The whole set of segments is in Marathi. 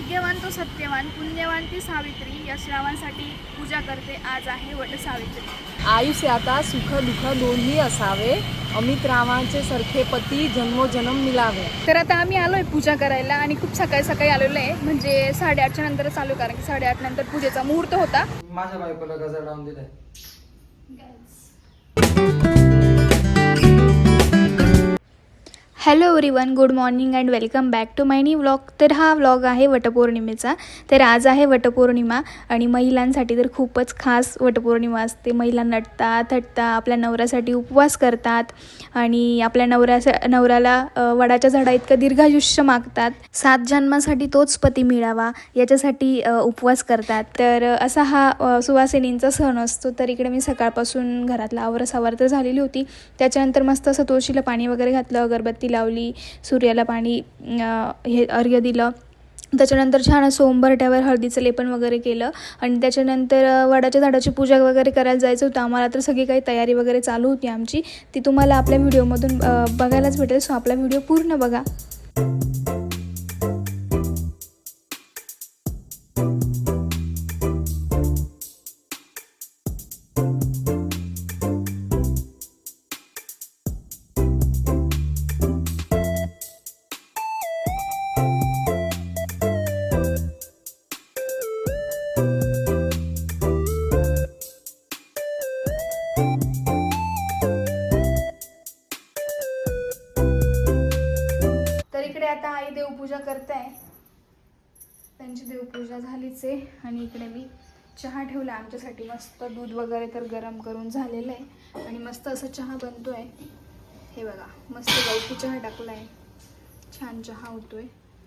भाग्यवान तो सत्यवान, पुण्यवान ती सावित्री या श्रावणासाठी पूजा करते. आज आहे वटसावित्री. आयुष्य आता सुख दुःख दोन्ही असावे, अमित रामाचे सारखे पती जन्मोजन्म मिळावे. तर आता आम्ही आलोय पूजा करायला आणि खूप सकाळी सकाळी आलेलो आहे, म्हणजे 8:30च्या नंतर चालू, कारण की 8:30 नंतर पूजेचा मुहूर्त होता. माझ्या बायकोला गजर लावून दिलाय. Hello everyone, good morning and welcome back to my new vlog. तर हा व्लॉग आहे वटपौर्णिमेचा. तर आज आहे वटपौर्णिमा आणि महिलांसाठी तर खूपच खास वटपौर्णिमा असते. महिला नटतात, थटतात, आपल्या नवऱ्यासाठी उपवास करतात आणि आपल्या नवऱ्याला वडाच्या झाडा इतकं दीर्घायुष्य मागतात. 7 जन्मासाठी तोच पती मिळावा याच्यासाठी उपवास करतात. तर असा हा सुवासिनींचा सण असतो. तर इकडे मी सकाळपासून घरातला आवरसावर तर झालेली होती. त्याच्यानंतर मस्त असं तुळशीला पाणी वगैरे घातलं, अगरबत्ती लावली, सूर्याला पाणी हे अर्घ्य दिलं. त्याच्यानंतर छान असं उंबरठ्यावर हळदीचं लेपन वगैरे केलं आणि त्याच्यानंतर वडाच्या झाडाची पूजा वगैरे करायला जायचं होतं आम्हाला. तर सगळी काही तयारी वगैरे चालू होती आमची, ती तुम्हाला आपल्या व्हिडिओमधून बघायलाच भेटेल. सो आपला व्हिडिओ पूर्ण बघा. तर इकडे आता आई देवपूजा करते आहे. त्यांची देवपूजा झालीच आहे आणि इकडे मी चहा ठेवला आमच्यासाठी. मस्त दूध वगैरे तर गरम करून झालेलं आहे आणि मस्त असं चहा बनतोय. हे बघा, मस्त गवती चहा टाकला आहे, छान चहा होतोय.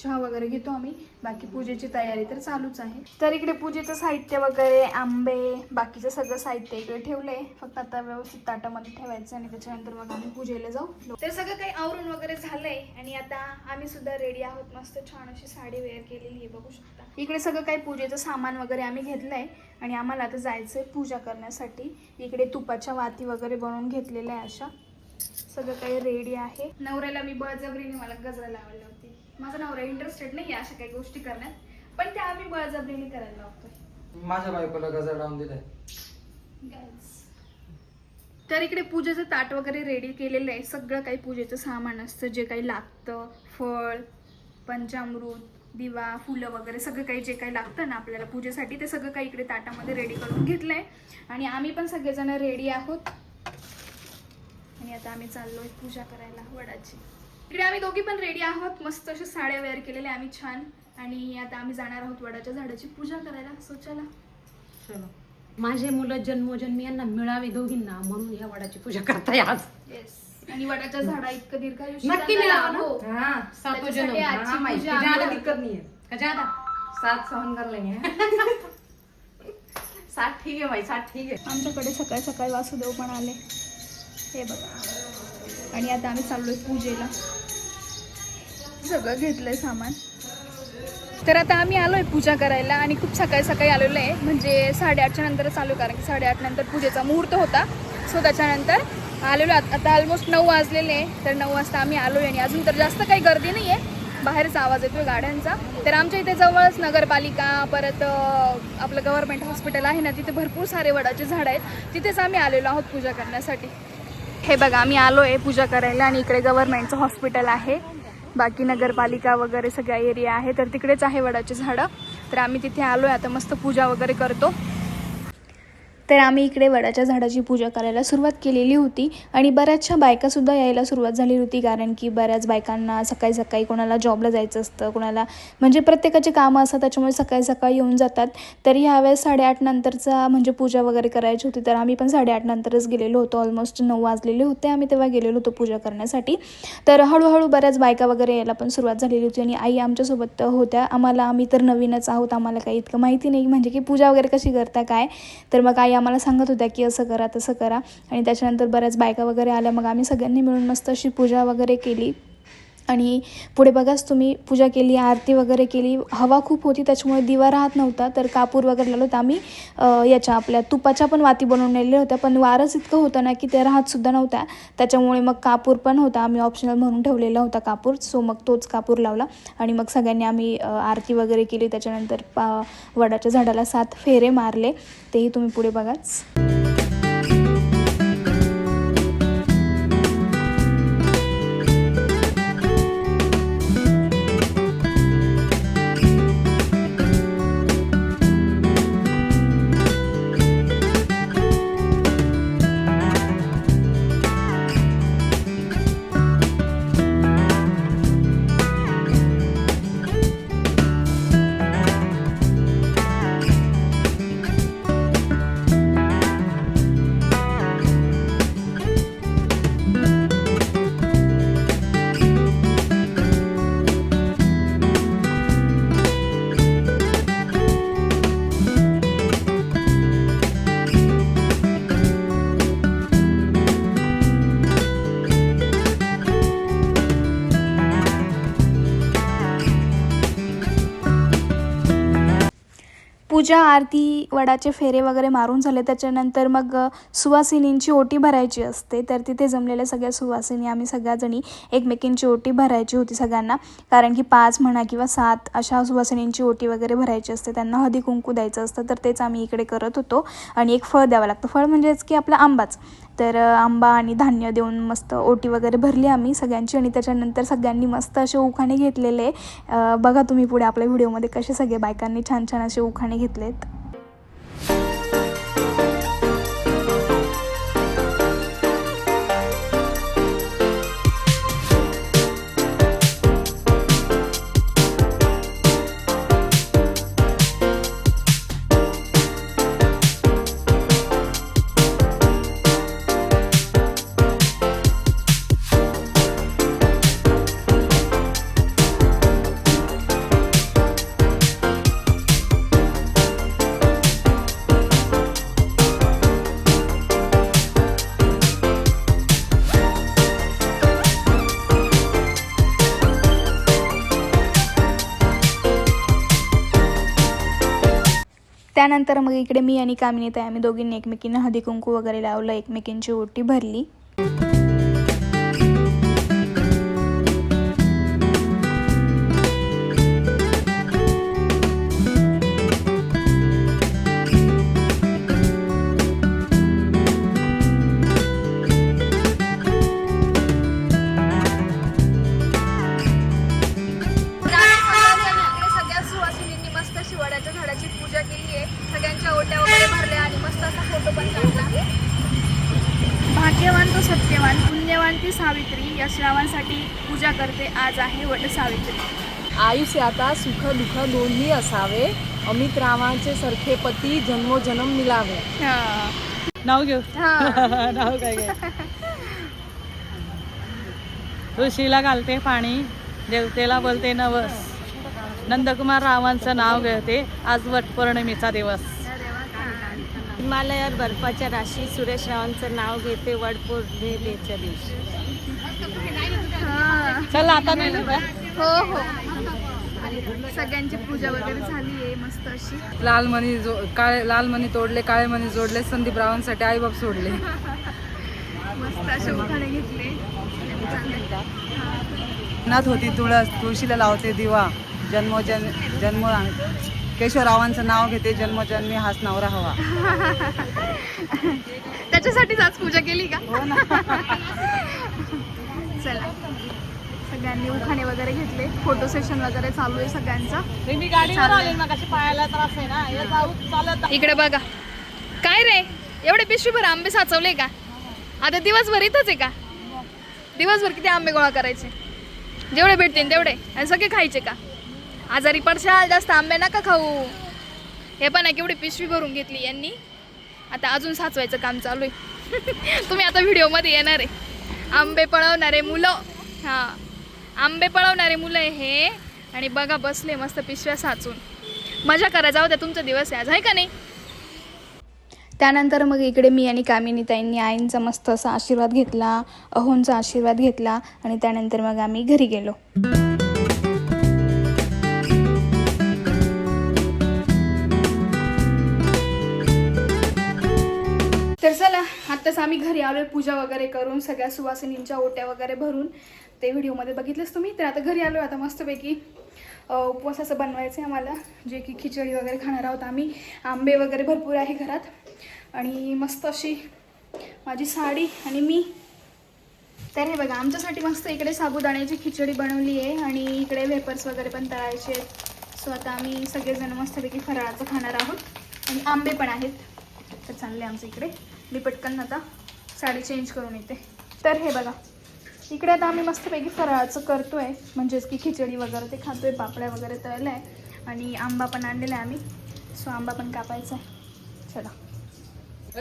चहा वगैरे घेतो आम्ही. बाकी पूजेची तयारी तर चालूच आहे. तर इकडे पूजेचं साहित्य वगैरे, आंबे, बाकीचं सगळं साहित्य इकडे ठेवलंय. फक्त आता व्यवस्थित ताटामध्ये ठेवायचं आणि त्याच्यानंतर मग आम्ही पूजेला जाऊ. तर सगळं काही आवरून वगैरे झालंय आणि आता आम्ही सुद्धा रेडी आहोत. मस्त छान अशी साडी वेअर केलेली आहे, बघू शकता. इकडे सगळं काही पूजेचं सामान वगैरे आम्ही घेतलंय आणि आम्हाला आता जायचंय पूजा करण्यासाठी. इकडे तुपाच्या वाती वगैरे बनवून घेतलेल्या आहे. अशा सगळं काही रेडी आहे. नवऱ्याला मी बळजबरीने मला गजरा लावायला होती. माझा नवरा इंटरेस्टेड नाही अशा काही गोष्टी करण्यात, पण त्या आम्ही बळजबरीने करायला लावतोय. माझ्या बायकोला गजर लावून दिलाय. तर इकडे पूजेचं ताट वगैरे रेडी केलेलं आहे. सगळं काही पूजेचं सामान असतं, जे काही लागतं, फळ, पंचामृत, दिवा, फुलं वगैरे सगळं काही जे काही लागतं ना आपल्याला पूजेसाठी, ते सगळं काही इकडे ताटामध्ये रेडी करून घेतलंय आणि आम्ही पण सगळेजण रेडी आहोत आणि आता आम्ही चाललोय पूजा करायला वडाची. इकडे आम्ही दोघी पण रेडी आहोत. मस्त अशा साड्या वेअर केलेल्या आम्ही छान, आणि आता आम्ही जाणार आहोत वडाच्या झाडाची पूजा करायला. सो चला. चलो, माझे मुलं जन्मोजन्मी यांना मिळावे दोघींना, म्हणून या वडाची पूजा करताय आज. येस, आणि वडाच्या झाडा इतकं दीर्घायुष्य नक्की मिळावं ना. हां, सातो जन्म. आजची माहिती पूजा ज्यादा आम्ही दिक्कत नहीं है का, ज्यादा 7 सहन कर लेंगे. 7 ठीक है भाई, 7 ठीक है. आमच्याकडे सकाळी सकाळी वासुदेव पण आले, हे बघा. आणि आता आम्ही चाललोय पूजेला. सगळं घेतलंय सामान. तर आता आम्ही आलोय पूजा करायला आणि खूप सकाळी सकाळी आलेलो आहे, म्हणजे 8:30च्या नंतर चालू, कारण की 8:30 नंतर पूजेचा मुहूर्त होता. सो त्याच्यानंतर आलेलो. आता ऑलमोस्ट 9 वाजलेले आहे. तर 9 वाजता आम्ही आलोय आणि अजून तर जास्त काही गर्दी नाही आहे. बाहेरचा आवाज येतोय गाड्यांचा. तर आमच्या इथे जवळच नगरपालिका, परत आपलं गव्हर्नमेंट हॉस्पिटल आहे ना, तिथे भरपूर सारे वडाचे झाडं आहेत. तिथेच आम्ही आलेलो आहोत पूजा करण्यासाठी. हे बघा, आम्ही आलो आहे पूजा करायला आणि इकडे गव्हर्नमेंटचं हॉस्पिटल आहे, बाकी नगरपालिका वगैरे सगळ्या एरिया आहे, तर तिकडेच आहे वडाचे झाडं. तर आम्ही तिथे आलो आहे. आता मस्त पूजा वगैरे करतो. तर आम्ही इकडे वडाच्या झाडाची पूजा करायला सुरुवात केलेली होती आणि बऱ्याचशा बायकासुद्धा यायला सुरुवात झाली होती, कारण की बऱ्याच बायकांना सकाळी सकाळी कोणाला जॉबला जायचं असतं, कोणाला म्हणजे प्रत्येकाची कामं असतात, त्याच्यामुळे सकाळी सकाळी येऊन जातात. तर ह्यावेळेस 8:30 नंतरचा म्हणजे पूजा वगैरे करायची होती. तर आम्ही पण 8:30 नंतरच गेलेलो होतो. ऑलमोस्ट 9 वाजलेले होते. आम्ही तेव्हा गेलेलो होतो पूजा करण्यासाठी. तर हळूहळू बऱ्याच बायका वगैरे यायला पण सुरुवात झालेली होती आणि आई आमच्यासोबत होत्या. आम्ही तर नवीनच आहोत, आम्हाला काही इतकं माहिती नाही, म्हणजे की पूजा वगैरे कशी करता काय. तर मग आई आम्हाला सांगत होत्या की असं करा तसं करा. आणि त्याच्यानंतर बऱ्याच बायका वगैरे आल्या. मग आम्ही सगळ्यांनी मिळून मस्त अशी पूजा वगैरे केली आणि पुढे बघाच तुम्ही पूजा केली, आरती वगैरे केली. हवा खूप होती त्याच्यामुळे दिवा राहत नव्हता, तर कापूर वगैरे लावलं. तर आम्ही याच्या आपल्या तुपाच्या पण वाती बनवून नेलेल्या होत्या, पण वारच इतकं होतं ना की ते राहतसुद्धा नव्हत्या. त्याच्यामुळे मग कापूर पण होता, आम्ही ऑप्शनल म्हणून ठेवलेला होता कापूर. सो मग तोच कापूर लावला आणि मग सगळ्यांनी आम्ही आरती वगैरे केली. त्याच्यानंतर वडाच्या झाडाला 7 फेरे मारले, तेही तुम्ही पुढे बघाच. पूजा, आरती, वडाचे फेरे वगैरे मारून झाले. त्याच्यानंतर मग सुवासिनींची ओटी भरायची असते, तर तिथे जमलेल्या सगळ्या सुवासिनी आम्ही सगळ्याजणी एकमेकींची ओटी भरायची होती सगळ्यांना. कारण की 5 म्हणा किंवा 7 अशा सुवासिनींची ओटी वगैरे भरायची असते, त्यांना हळदी कुंकू द्यायचं असतं. तर तेच आम्ही इकडे करत होतो. आणि एक फळ द्यावं लागतं, फळ म्हणजेच की आपला आंबाच. तर आंबा आणि धान्य देऊन मस्त ओटी वगैरे भरली आम्ही सगळ्यांची. आणि त्याच्यानंतर सगळ्यांनी मस्त असे उखाणे घेतलेले. बघा तुम्ही पुढे आपल्या व्हिडिओमध्ये कसे सगळे बायकांनी छान छान असे उखाणे घेतलेत. त्यानंतर मग इकडे मी आणि कामिनी ताई आम्ही दोघींनी एकमेकींना हळदी कुंकू वगैरे लावलं, एकमेकींची ओटी भरली. सगळ्यांच्या ओट्या वगैरे भरल्या आणि मस्त असा फोटो पण काढला. भाग्यवान तो सत्यवान, पुण्यवान ती सावित्री, या श्रावणासाठी पूजा करते, आज आहे वट सावित्री. आयुष्यात सुख दुःख दोन्ही असावे, अमित रामाचे सारखे पती जन्मोजन्म मिळावे. नाव घेऊ. नाव काय घे. तुळशीला घालते पाणी, देवतेला बोलते नवस, नंदकुमार रावांचं नाव घेते, आज वट पौर्णिमेचा दिवस. हिमालयात बर्फाच्या राशी, सुरेश रावांचं नाव घेते, वट पौर्णिमेच्या दिवशी. चल आता नाही ना. हो हो, सगळ्यांची पूजा वगैरे झाली आहे मस्त अशी. लाल मणी तोडले, काळे मणी जोडले, संदीप रावांसाठी आईबाप सोडले. मस्त असे उखाणे घेतले. नाथ होती तुळशीला लावते दिवा, जन्म केशवरावांचं नाव घेते, जन्मोजन्मी हाच नवरा हवा. त्याच्यासाठीच आज पूजा केली का? हो ना. चला, सगळ्यांनी उखाणे वगैरे घेतले, फोटो सेशन वगैरे चालू आहे सगळ्यांचा. मी गाडीवर आले, मग कशी पायाला त्रास आहे ना, हे जाऊ चालत. इकडे बघा, काय रे एवढे पिशवीभर आंबे साचवले का? आता दिवसभर इथंच आहे का? दिवसभर किती आंबे गोळा करायचे? जेवढे भेटतील तेवढे, आणि सगळे खायचे का? आजारी पडशाल, जास्त आंबे नका खाऊ. हे पण आहे, केवढी पिशवी भरून घेतली यांनी. आता अजून साचवायचं काम चालू आहे. तुम्ही आता व्हिडिओमध्ये येणार आहे. आंबे पळवणारे मुलं, हां आंबे पळवणारे मुलं आहे हे. आणि बघा बसले मस्त पिशव्या साचून. मजा करा, जाऊ द्या, तुमचा दिवस आहे आज, आहे का नाही? त्यानंतर मग इकडे मी आणि कामिनी ताईंनी आईंचा मस्त असा आशीर्वाद घेतला, अहोंचा आशीर्वाद घेतला आणि त्यानंतर मग आम्ही घरी गेलो. तर चला आत्ताच आम्ही घरी आलोय पूजा वगैरे करून, सगळ्या सुवासिनींच्या ओट्या वगैरे भरून. ते व्हिडिओमध्ये बघितलंच तुम्ही. तर आता घरी आलोय. आता मस्तपैकी उपवासाचं बनवायचं आहे आम्हाला, जे की खिचडी वगैरे खाणार आहोत आम्ही. आंबे वगैरे भरपूर आहे घरात आणि मस्त अशी माझी साडी आणि मी. तर हे बघा आमच्यासाठी मस्त इकडे साबुदाण्याची खिचडी बनवली आहे आणि इकडे वेपर्स वगैरे पण तळायचे आहेत. सो आता आम्ही सगळेजण मस्तपैकी फराळाचं खाणार आहोत आणि आंबे पण आहेत. तर चालले आमचं इकडे. मी पटकन आता साडी चेंज करून येते. तर हे बघा इकडे आता आम्ही मस्तपैकी फराळाचं करतोय, म्हणजेच की खिचडी वगैरे ते खातोय. पापड्या वगैरे तळल्या आहे आणि आंबा पण आणलेला आहे आम्ही. सो आंबा पण कापायचा आहे. चला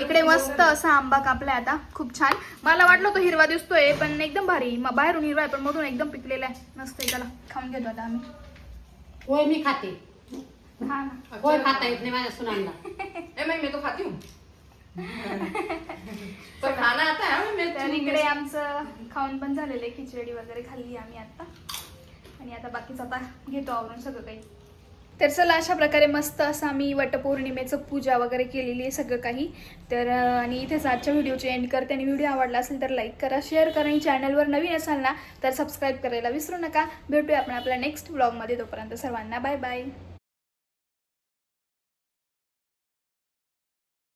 इकडे मस्त असा आंबा कापलाय आता, खूप छान. मला वाटलं तो हिरवा दिसतोय पण एकदम भारी. बाहेरून हिरवा आहे पण मधून एकदम पिकलेला आहे. मस्त आहे. त्याला खाऊन घेतो आता आम्ही. होय मी खाते. हा ना. होय खाता येत नाही माझ्या सुनांना. मैं तो खाती हूँ पर खाना आता है मैं. तर इकडे आमचं खाऊन पण झालेलं आहे. खिचडी वगैरे खाल्ली आम्ही आता आणि आता बाकीचं आता घेतो आवरून सगळं काही. तर चला अशा प्रकारे मस्त असं आम्ही वटपौर्णिमेचं पूजा वगैरे केलेली आहे सगळं काही. तर आणि इथेच आजच्या व्हिडिओचे एंड करते. आणि व्हिडिओ आवडला असेल तर लाईक करा, शेअर करा आणि चॅनलवर नवीन असाल ना तर सबस्क्राईब करायला विसरू नका. भेटूया आपण आपल्या नेक्स्ट व्लॉगमध्ये. तोपर्यंत सर्वांना बाय बाय.